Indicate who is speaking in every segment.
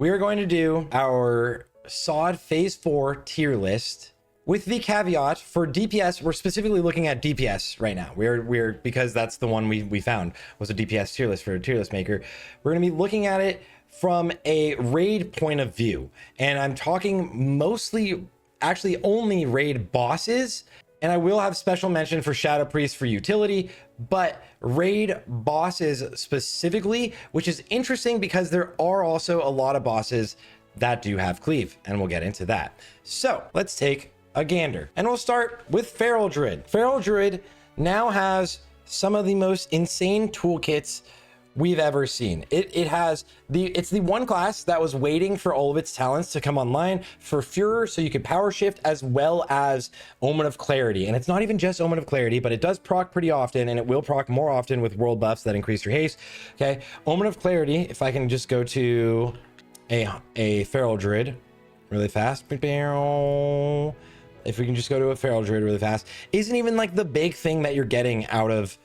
Speaker 1: We are going to do our SOD Phase 4 tier list with the caveat for DPS. We're specifically looking at DPS right now. We're because that's the one we found was a DPS tier list for a tier list maker. We're going to be looking at it from a raid point of view. And I'm talking mostly, actually only raid bosses. And I will have special mention for Shadow Priest for utility, but raid bosses specifically, which is interesting because there are also a lot of bosses that do have cleave, and we'll get into that. So let's take a gander, and we'll start with Feral Druid. Feral Druid now has some of the most insane toolkits we've ever seen. It's the one class that was waiting for all of its talents to come online for Furor, so you could power shift, as well as Omen of Clarity. And it's not even just Omen of Clarity, but it does proc pretty often, and it will proc more often with world buffs that increase your haste. Okay, Omen of Clarity, if I can just go to a Feral Druid really fast. If we can just go to a Feral Druid really fast, isn't even like the big thing that you're getting out of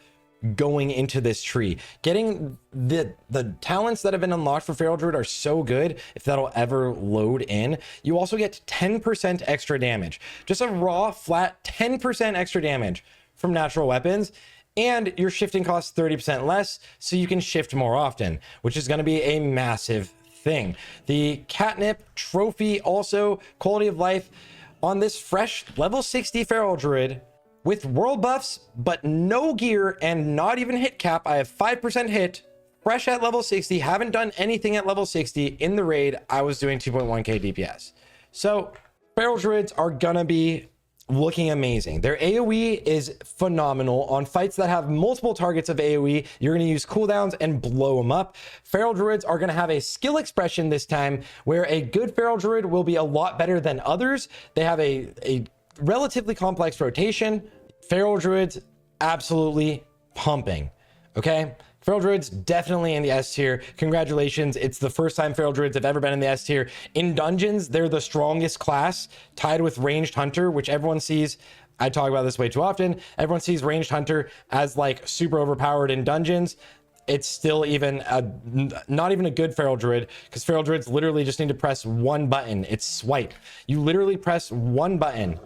Speaker 1: going into this tree. Getting the talents that have been unlocked for Feral Druid are so good if that'll ever load in. You also get 10% extra damage, just a raw flat 10% extra damage from natural weapons, and your shifting costs 30% less, so you can shift more often, which is going to be a massive thing. The catnip trophy, also quality of life on this fresh level 60 Feral Druid with world buffs, but no gear and not even hit cap. I have 5% hit, fresh at level 60, haven't done anything at level 60. In the raid, I was doing 2.1k DPS. So Feral Druids are gonna be looking amazing. Their AoE is phenomenal. On fights that have multiple targets of AoE, you're going to use cooldowns and blow them up. Feral Druids are going to have a skill expression this time, where a good Feral Druid will be a lot better than others. They have a relatively complex rotation. Feral Druids absolutely pumping. Okay, Feral Druids definitely in the S tier. Congratulations, it's the first time Feral Druids have ever been in the S tier. In dungeons, they're the strongest class, tied with Ranged Hunter, which everyone sees. I talk about this way too often. Everyone sees Ranged Hunter as like super overpowered in dungeons. It's still even not even a good Feral Druid, because Feral Druids literally just need to press one button. It's swipe. You literally press one button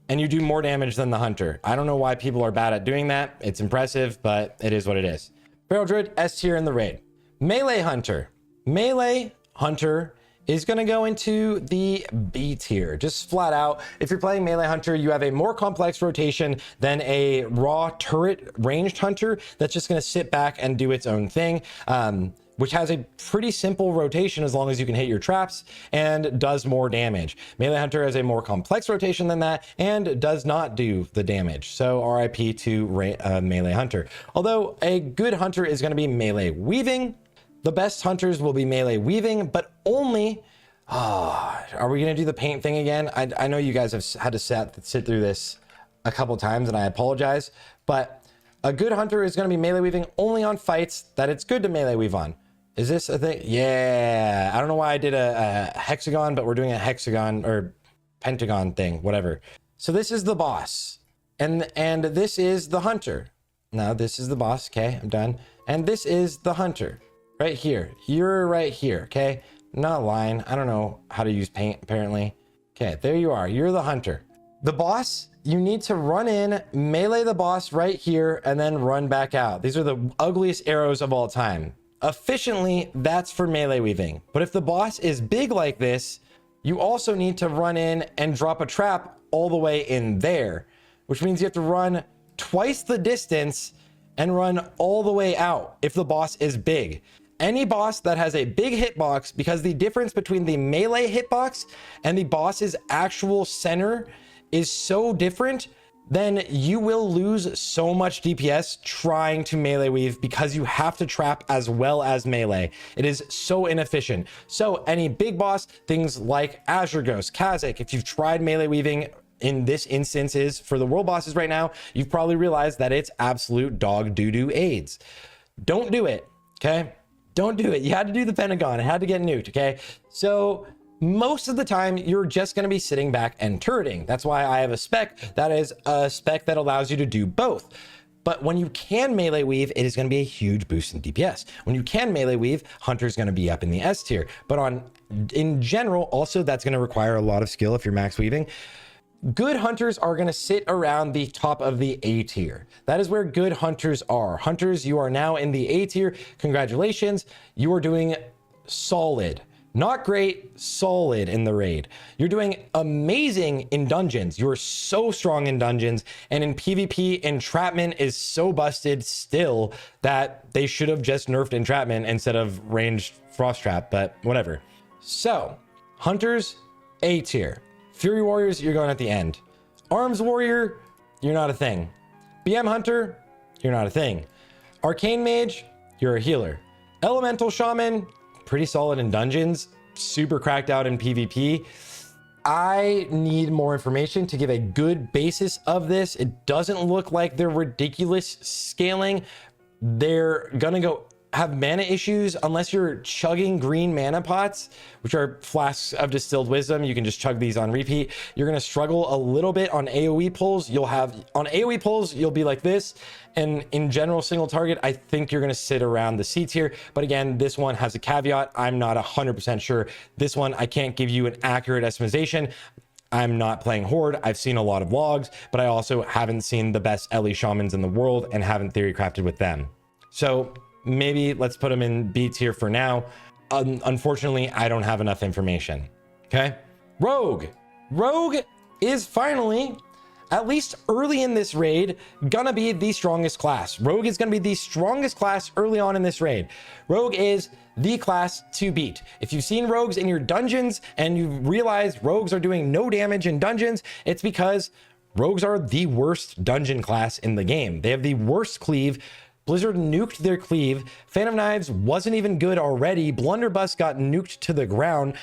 Speaker 1: and you do more damage than the Hunter. I don't know why people are bad at doing that. It's impressive, but it is what it is. Feral Druid, S tier in the raid. Melee Hunter. Melee Hunter is going to go into the B tier, just flat out. If you're playing Melee Hunter, you have a more complex rotation than a raw turret ranged hunter that's just going to sit back and do its own thing, which has a pretty simple rotation as long as you can hit your traps, and does more damage. Melee Hunter has a more complex rotation than that and does not do the damage. So RIP to Melee Hunter. Although a good hunter is going to be Melee Weaving. The best hunters will be Melee Weaving, but only... are we going to do the paint thing again? I know you guys have had to sit through this a couple times, and I apologize, but a good hunter is going to be Melee Weaving only on fights that it's good to Melee Weave on. Is this a thing? Yeah. I don't know why I did a hexagon, but we're doing a hexagon or pentagon thing, whatever. So this is the boss, and this is the hunter. Now this is the boss. Okay, I'm done. And this is the hunter. Right here. You're right here, okay? Not lying. I don't know how to use paint, apparently. Okay, there you are. You're the hunter. The boss, you need to run in, melee the boss right here, and then run back out. These are the ugliest arrows of all time. Efficiently, that's for melee weaving. But if the boss is big like this, you also need to run in and drop a trap all the way in there, which means you have to run twice the distance and run all the way out if the boss is big. Any boss that has a big hitbox, because the difference between the melee hitbox and the boss's actual center is so different, then you will lose so much DPS trying to melee weave, because you have to trap as well as melee. It is so inefficient. So any big boss, things like Azure Ghost, Kha'Zix, if you've tried melee weaving in this instances for the world bosses right now, you've probably realized that it's absolute dog doo-doo AIDS. Don't do it, okay? Don't do it. You had to do the Pentagon. It had to get nuked, okay? So most of the time, you're just going to be sitting back and turreting. That's why I have a spec that is a spec that allows you to do both. But when you can melee weave, it is going to be a huge boost in DPS. When you can melee weave, Hunter's going to be up in the S tier. But in general, also that's going to require a lot of skill if you're max weaving. Good hunters are going to sit around the top of the A tier. That is where good hunters are. Hunters, you are now in the A tier. Congratulations. You are doing solid. Not great, solid in the raid. You're doing amazing in dungeons. You're so strong in dungeons, and in PvP, entrapment is so busted still that they should have just nerfed entrapment instead of ranged frost trap, but whatever. So, hunters, A tier. Fury warriors, you're going at the end. Arms warrior, you're not a thing. BM hunter, you're not a thing. Arcane mage, you're a healer. Elemental shaman, pretty solid in dungeons, super cracked out in PvP. I need more information to give a good basis of this. It doesn't look like they're ridiculous scaling. They're gonna go have mana issues unless you're chugging green mana pots, which are flasks of distilled wisdom. You can just chug these on repeat. You're gonna struggle a little bit on AoE pulls. On AoE pulls, you'll be like this. And in general single target, I think you're gonna sit around the C tier. But again, this one has a caveat. I'm not 100% sure. This one, I can't give you an accurate estimation. I'm not playing Horde. I've seen a lot of logs, but I also haven't seen the best Ele Shamans in the world and haven't theory crafted with them. So maybe let's put them in B tier for now. Unfortunately, I don't have enough information. Okay. Rogue is finally, at least early in this raid, gonna be the strongest class. Rogue is gonna be the strongest class early on in this raid. Rogue is the class to beat. If you've seen rogues in your dungeons and you realize rogues are doing no damage in dungeons, it's because rogues are the worst dungeon class in the game. They have the worst cleave. Blizzard nuked their cleave. Phantom Knives wasn't even good already. Blunderbuss got nuked to the ground,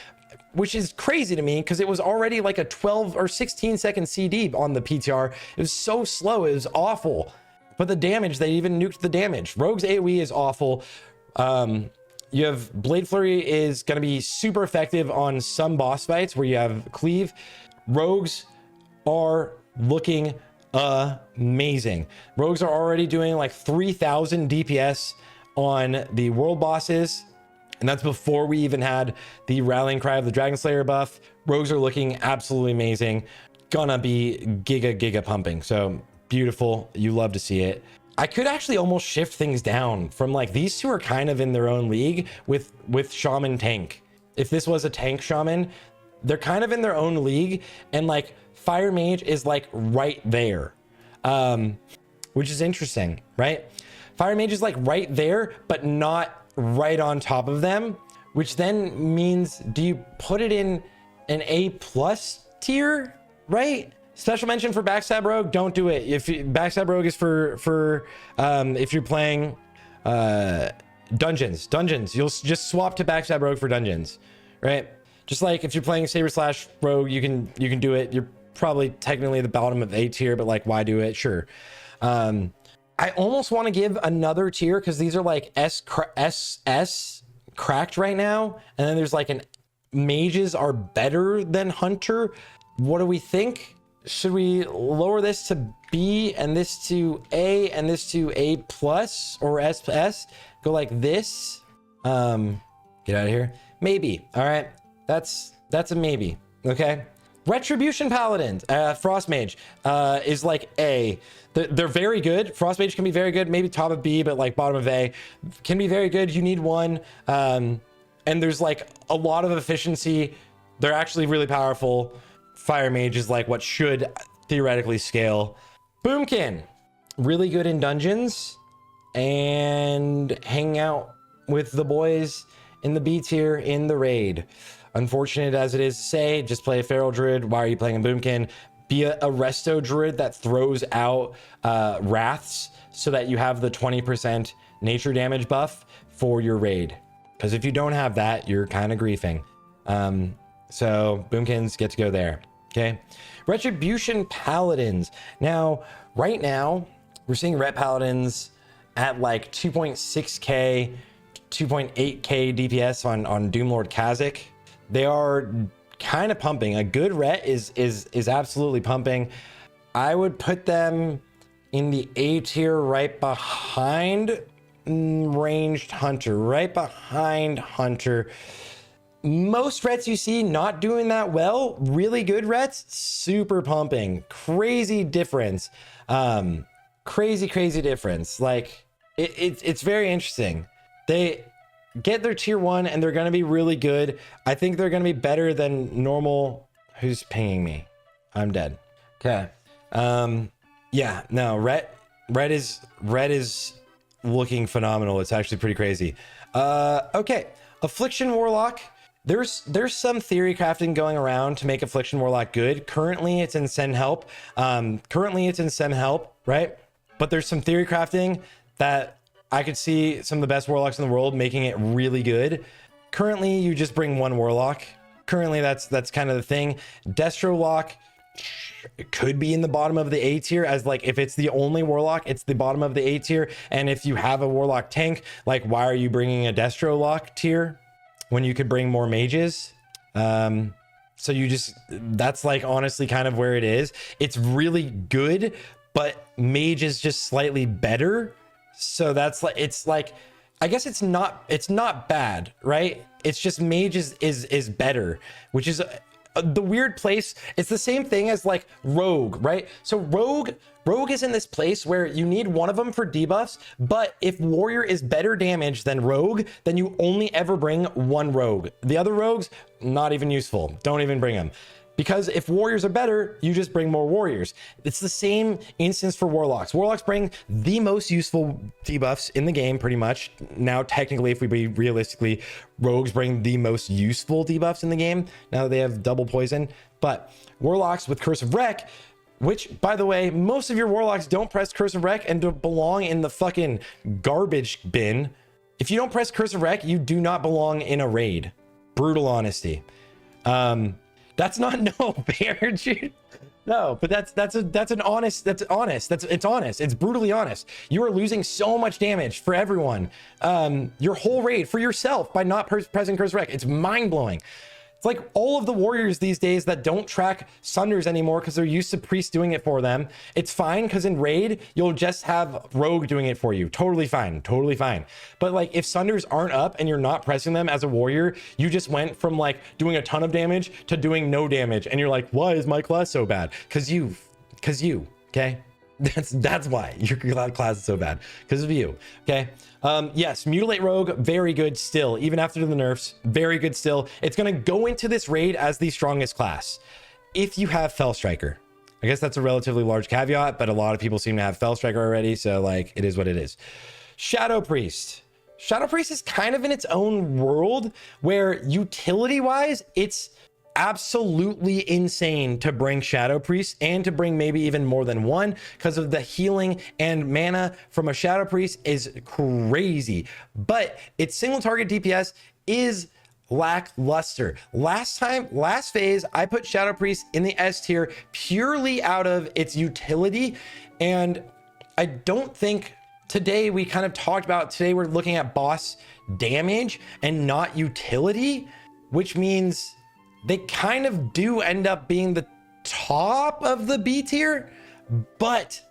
Speaker 1: which is crazy to me because it was already like a 12 or 16 second CD on the PTR. It was so slow. It was awful. But the damage, they even nuked the damage. Rogue's AoE is awful. You have Blade Flurry is going to be super effective on some boss fights where you have cleave. Rogues are looking amazing. Rogues are already doing like 3,000 DPS on the world bosses, and that's before we even had the Rallying Cry of the Dragon Slayer buff. Rogues are looking absolutely amazing. Gonna be giga pumping. So beautiful. You love to see it. I could actually almost shift things down from like these two are kind of in their own league with Shaman tank. If this was a tank Shaman, they're kind of in their own league, and like Fire Mage is like right there, which is interesting, right? Fire Mage is like right there, but not right on top of them, which then means, do you put it in an A+ tier, right? Special mention for Backstab Rogue, don't do it. If Backstab Rogue is for if you're playing dungeons, you'll just swap to Backstab Rogue for dungeons, right? Just like if you're playing Saber Slash Rogue, you can do it. You're probably technically the bottom of A tier, but like, why do it? Sure. I almost want to give another tier because these are like S cracked right now, and then there's like mages are better than hunter. What do we think? Should we lower this to B and this to A and this to A+ or S? Go like this. Get out of here. Maybe. All right. That's a maybe. Okay. Retribution Paladin, Frost Mage is like A. They're very good. Frost Mage can be very good, maybe top of B, but like bottom of A. Can be very good. You need one. And there's like a lot of efficiency. They're actually really powerful. Fire Mage is like what should theoretically scale. Boomkin, really good in dungeons and hang out with the boys in the B tier in the raid. Unfortunate as it is to say, just play a Feral Druid. Why are you playing a Boomkin? Be a Resto Druid that throws out Wraths so that you have the 20% nature damage buff for your raid. Because if you don't have that, you're kind of griefing. So Boomkins get to go there. Okay. Retribution Paladins. Now, right now, we're seeing Ret Paladins at like 2.6k, 2.8k DPS on Doomlord Kha'Zix. They are kind of pumping. A good Ret is absolutely pumping. I would put them in the A tier, right behind ranged hunter, right behind hunter. Most Rets you see not doing that well. Really good Rets, super pumping. Crazy difference. Crazy difference. Like it's very interesting. They get their tier 1 and they're going to be really good. I think they're going to be better than normal. Who's pinging me? I'm dead. Okay. Yeah, no, Ret is looking phenomenal. It's actually pretty crazy. Okay. Affliction Warlock. There's some theory crafting going around to make Affliction Warlock good. Currently it's in Send Help. Right? But there's some theory crafting that I could see some of the best Warlocks in the world making it really good. Currently, you just bring one Warlock. Currently, that's kind of the thing. Destro Lock could be in the bottom of the A tier, as like if it's the only Warlock, it's the bottom of the A tier. And if you have a Warlock tank, like why are you bringing a Destro Lock tier when you could bring more mages? So you just, that's like honestly kind of where it is. It's really good, but Mage is just slightly better. So that's like, it's like, I guess it's not bad, right? It's just Mage is better, which is the weird place. It's the same thing as like Rogue, right? So Rogue is in this place where you need one of them for debuffs, but if Warrior is better damage than Rogue, then you only ever bring one Rogue. The other Rogues, not even useful. Don't even bring them. Because if Warriors are better, you just bring more Warriors. It's the same instance for Warlocks. Warlocks bring the most useful debuffs in the game, pretty much. Now, technically, if we be realistically, Rogues bring the most useful debuffs in the game. Now that they have double poison. But Warlocks with Curse of Wreck, which, by the way, most of your Warlocks don't press Curse of Wreck and belong in the fucking garbage bin. If you don't press Curse of Wreck, you do not belong in a raid. Brutal honesty. That's not no fair, dude. No, but it's honest. It's brutally honest. You are losing so much damage for everyone. Your whole raid for yourself by not pressing Curse Wreck. It's mind blowing. It's like all of the Warriors these days that don't track Sunders anymore because they're used to Priest doing it for them. It's fine because in raid, you'll just have Rogue doing it for you. Totally fine. Totally fine. But like if Sunders aren't up and you're not pressing them as a Warrior, you just went from like doing a ton of damage to doing no damage. And you're like, why is my class so bad? Because you, okay? That's why your class is so bad, because of you. Okay. Yes, Mutilate Rogue, very good still, even after the nerfs, very good still. It's going to go into this raid as the strongest class if you have Fell Striker. I guess that's a relatively large caveat, but a lot of people seem to have Fell Striker already, so like it is what it is. Shadow Priest is kind of in its own world where utility wise it's absolutely insane to bring Shadow Priest and to bring maybe even more than one, because of the healing and mana from a Shadow Priest is crazy, but its single target DPS is lackluster. Last phase, I put Shadow Priest in the S tier purely out of its utility, and I don't think today we kind of talked about, today we're looking at boss damage and not utility, which means they kind of do end up being the top of the B tier. But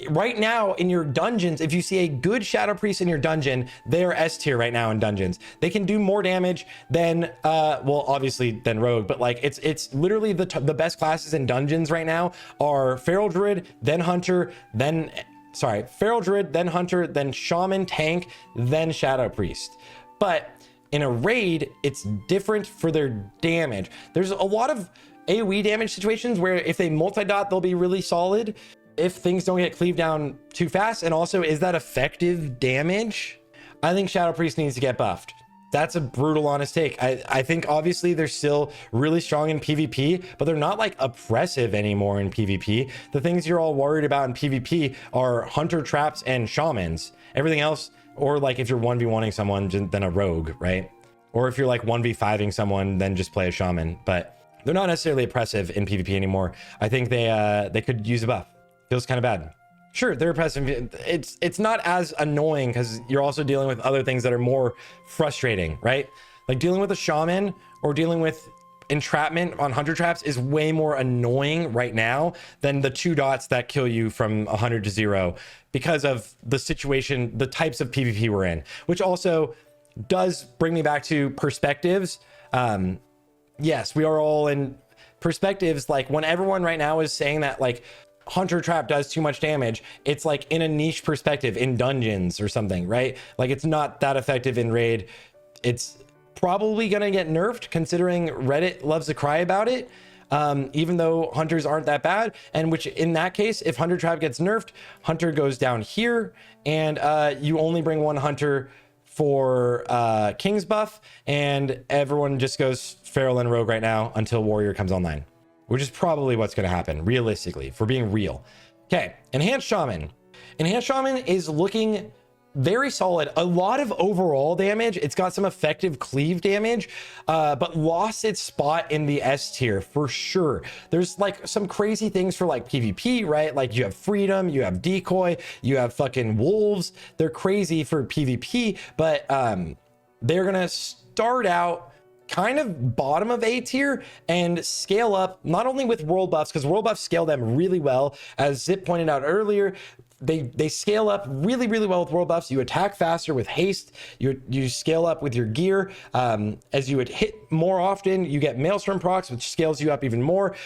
Speaker 1: right now in your dungeons, if you see a good Shadow Priest in your dungeon, they are S tier right now in dungeons. They can do more damage than well, obviously than Rogue, but like it's literally the best classes in dungeons right now are Feral Druid, then Hunter, then Feral Druid, then Hunter, then Shaman, Tank, then Shadow Priest. But in a raid, it's different for their damage. There's a lot of AoE damage situations where if they multi-dot, they'll be really solid if things don't get cleaved down too fast. And also, is that effective damage? I think Shadow Priest needs to get buffed. That's a brutal, honest take. I think obviously they're still really strong in PvP, but they're not like oppressive anymore in PvP. The things you're all worried about in PvP are Hunter, Traps, and Shamans. Everything else, or like if you're 1v1ing someone, then a Rogue, right? Or if you're like 1v5ing someone, then just play a Shaman. But they're not necessarily oppressive in PvP anymore. I think they could use a buff. Feels kind of bad. Sure, they're oppressive. It's not as annoying because you're also dealing with other things that are more frustrating, right? Like dealing with a Shaman or dealing with entrapment on hunter traps is way more annoying right now than the 2 dots that kill you from 100 to 0 because of the situation, the types of PvP we're in, which also does bring me back to perspectives. Yes, we are all in perspectives. Like when everyone right now is saying that like hunter trap does too much damage, it's like in a niche perspective in dungeons or something, right? Like it's not that effective in raid. It's probably gonna get nerfed considering Reddit loves to cry about it, even though hunters aren't that bad. And which in that case, if hunter trap gets nerfed, hunter goes down here, and you only bring 1 hunter for king's buff, and everyone just goes feral and rogue right now until warrior comes online, which is probably what's going to happen realistically, for being real. Okay, enhanced shaman. Enhanced shaman is looking very solid. A lot of overall damage. It's got some effective cleave damage, but lost its spot in the S tier for sure. There's like some crazy things for like PvP, right? Like you have freedom, you have decoy, you have fucking wolves. They're crazy for PvP, but they're gonna start out kind of bottom of A tier and scale up not only with world buffs, because world buffs scale them really well. As Zip pointed out earlier, they scale up really well with world buffs. You attack faster with haste, you scale up with your gear. As you would hit more often, you get maelstrom procs, which scales you up even more.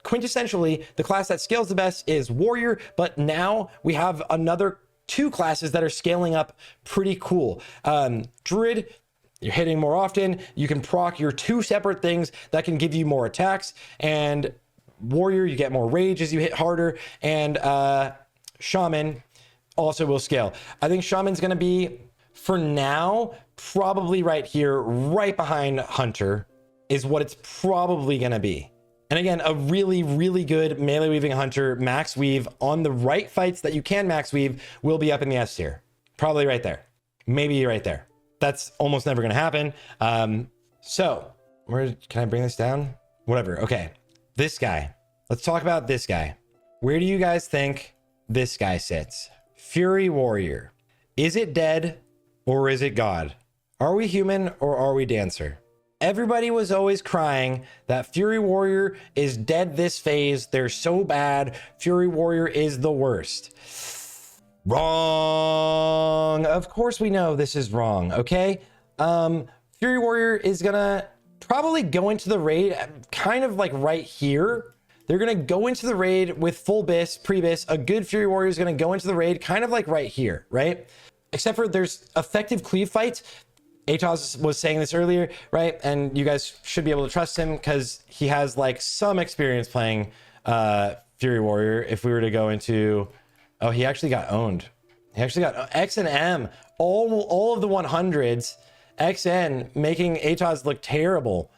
Speaker 1: Quintessentially, the class that scales the best is warrior, but now we have another 2 classes that are scaling up pretty cool. Druid, you're hitting more often, you can proc your 2 separate things that can give you more attacks, and warrior, you get more rage as you hit harder, and shaman also will scale. I think shaman's going to be, for now, probably right here, right behind hunter is what it's probably going to be. And again, a really good melee weaving hunter max weave on the right fights that you can max weave will be up in the S tier. Probably right there. Maybe right there. That's almost never going to happen. So where can I bring this down? Whatever. Okay. This guy. Let's talk about this guy. Where do you guys think this guy sits? Fury warrior. Is it dead or is it god? Are we human or are we dancer? Everybody was always crying that Fury warrior is dead this phase. They're so bad. Fury warrior is the worst. Wrong. Of course we know this is wrong. Okay. Fury warrior is gonna probably go into the raid kind of like right here. They're going to go into the raid with full bis, pre-bis. A good Fury Warrior is going to go into the raid kind of like right here, right? Except for there's effective cleave fights. Atos was saying this earlier, right? And you guys should be able to trust him because he has like some experience playing Fury Warrior. If we were to go into... Oh, he actually got owned. He actually got X and M. All of the 100s. XN making Atos look terrible.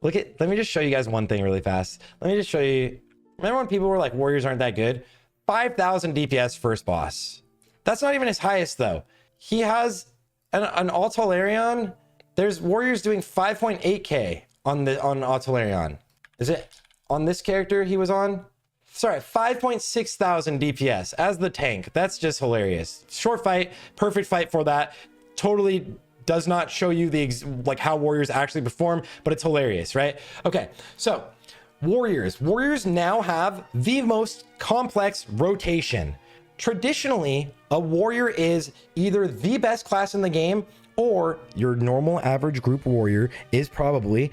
Speaker 1: Let me just show you guys one thing really fast. Let me just show you. Remember when people were like, warriors aren't that good? 5,000 DPS first boss. That's not even his highest though. He has an Autalarion. There's warriors doing 5.8k on Autalarion. Is it on this character he was on? Sorry, 5.6 thousand DPS as the tank. That's just hilarious. Short fight, perfect fight for that. Totally does not show you like how warriors actually perform, but it's hilarious, right? Okay, so warriors now have the most complex rotation. Traditionally, a warrior is either the best class in the game, or your normal average group warrior is probably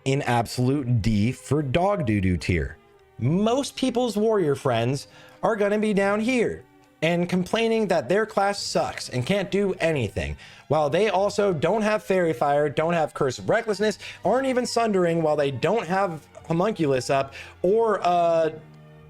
Speaker 1: in absolute D for dog doo-doo tier. Most people's warrior friends are gonna be down here and complaining that their class sucks and can't do anything, while they also don't have Fairy Fire, don't have Curse of Recklessness, aren't even Sundering, while they don't have Homunculus up or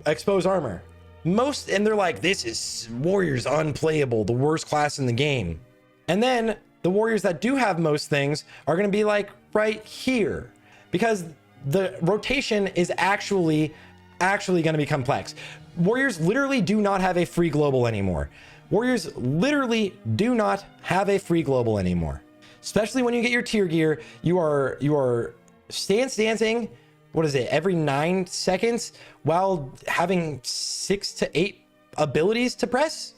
Speaker 1: Exposed Armor. And they're like, this is warriors unplayable, the worst class in the game. And then the warriors that do have most things are going to be like right here, because the rotation is actually going to be complex. Warriors literally do not have a free global anymore. Warriors literally do not have a free global anymore. Especially when you get your tier gear, you are stance dancing, what is it, every 9 seconds while having 6 to 8 abilities to press.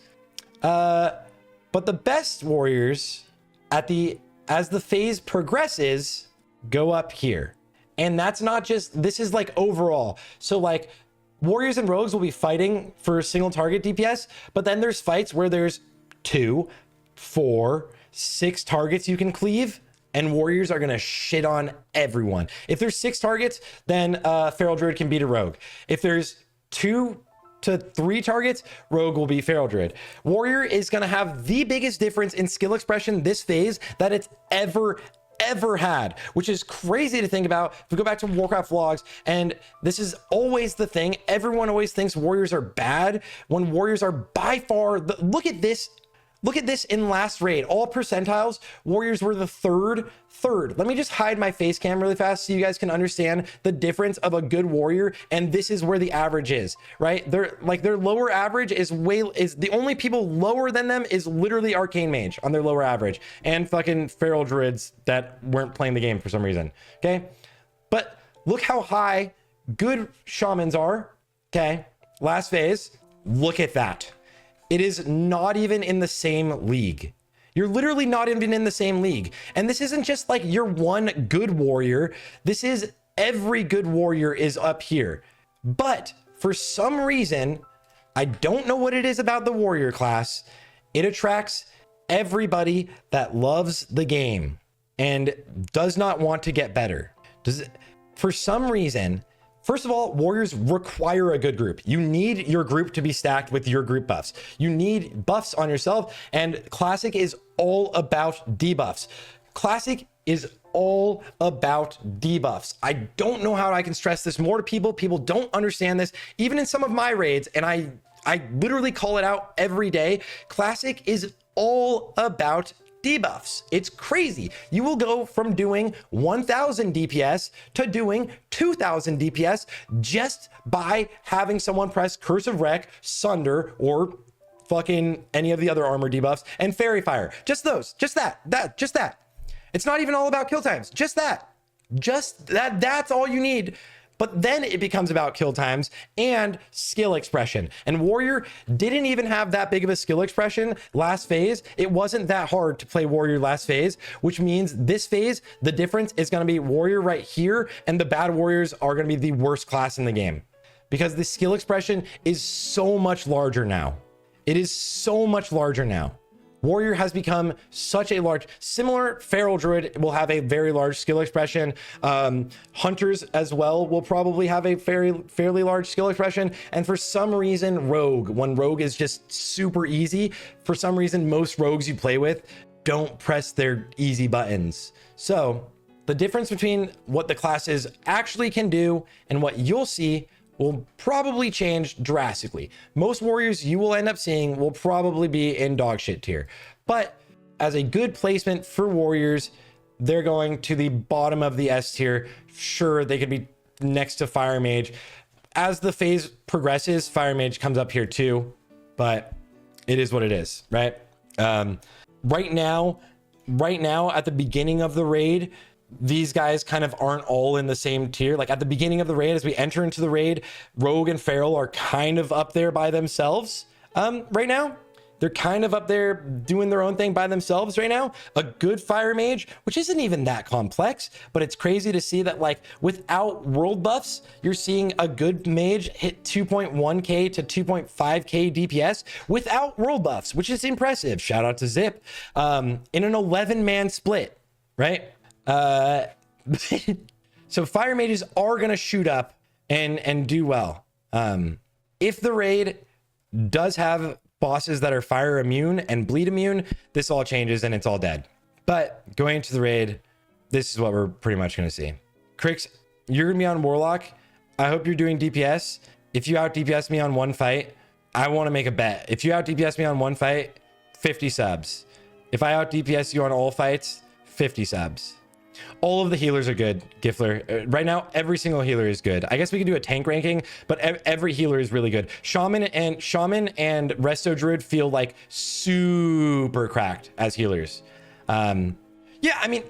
Speaker 1: But the best warriors as the phase progresses, go up here. And that's not just, this is like overall. So like warriors and rogues will be fighting for single target DPS, but then there's fights where there's 2, 4, 6 targets you can cleave, and warriors are gonna shit on everyone. If there's 6 targets, then Feral Druid can beat a rogue. If there's 2 to 3 targets, rogue will be Feral Druid. Warrior is gonna have the biggest difference in skill expression this phase that it's ever had, which is crazy to think about. If we go back to Warcraft vlogs, and this is always the thing, everyone always thinks warriors are bad when warriors are by far look at this in last raid, all percentiles, warriors were the third. Let me just hide my face cam really fast so you guys can understand the difference of a good warrior. And this is where the average is, right? Their lower average is the only people lower than them is literally Arcane Mage on their lower average, and fucking Feral Druids that weren't playing the game for some reason. Okay, but look how high good shamans are. Okay, last phase, look at that. It is not even in the same league. You're literally not even in the same league. And this isn't just like your one good warrior. This is every good warrior is up here. But for some reason, I don't know what it is about the warrior class, it attracts everybody that loves the game and does not want to get better. For some reason, first of all, warriors require a good group. You need your group to be stacked with your group buffs. You need buffs on yourself, and Classic is all about debuffs. Classic is all about debuffs. I don't know how I can stress this more to people. People don't understand this, even in some of my raids, and I literally call it out every day. Classic is all about debuffs. It's crazy. You will go from doing 1000 DPS to doing 2000 DPS just by having someone press Curse of Wreck, Sunder, or fucking any of the other armor debuffs, and Fairy Fire. Just those. Just that. It's not even all about kill times. Just that. That's all you need. But then it becomes about kill times and skill expression. And Warrior didn't even have that big of a skill expression last phase. It wasn't that hard to play Warrior last phase, which means this phase, the difference is going to be Warrior right here, and the bad Warriors are going to be the worst class in the game because the skill expression is so much larger now. It is so much larger now. Warrior has become such a large, similar Feral Druid will have a very large skill expression. Hunters as well will probably have a fairly large skill expression. And for some reason, Rogue, when Rogue is just super easy, for some reason, most Rogues you play with don't press their easy buttons. So the difference between what the classes actually can do and what you'll see will probably change drastically. Most warriors you will end up seeing will probably be in dog shit tier, but as a good placement for warriors, they're going to the bottom of the S tier. Sure, they could be next to Fire Mage. As the phase progresses, Fire Mage comes up here too, but it is what it is, right? Right now at the beginning of the raid, these guys kind of aren't all in the same tier. Like at the beginning of the raid, as we enter into the raid, Rogue and Feral are kind of up there by themselves. Right now, they're kind of up there doing their own thing by themselves right now. A good Fire Mage, which isn't even that complex, but it's crazy to see that like without world buffs, you're seeing a good mage hit 2.1k to 2.5k DPS without world buffs, which is impressive. Shout out to Zip. In an 11-man split, right? So Fire Mages are going to shoot up and do well. If the raid does have bosses that are fire immune and bleed immune, this all changes and it's all dead. But going into the raid, this is what we're pretty much going to see. Crix, you're going to be on Warlock. I hope you're doing DPS. If you out DPS me on one fight, I want to make a bet. If you out DPS me on one fight, 50 subs. If I out DPS you on all fights, 50 subs. All of the healers are good, Gifler. Right now, every single healer is good. I guess we could do a tank ranking, but every healer is really good. Shaman and Resto Druid feel like super cracked as healers. Yeah, I mean,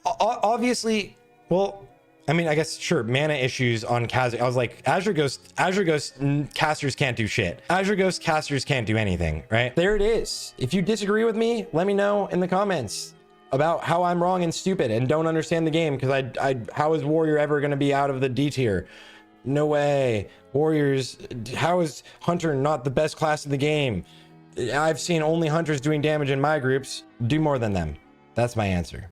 Speaker 1: obviously, well, I mean, I guess, sure, mana issues on Kaz. I was like, Azure Ghost casters can't do shit. Azure Ghost casters can't do anything, right? There it is. If you disagree with me, let me know in the comments. about how I'm wrong and stupid and don't understand the game, because how is Warrior ever going to be out of the D tier? No way. Warriors, how is Hunter not the best class of the game? I've seen only Hunters doing damage in my groups. Do more than them. That's my answer.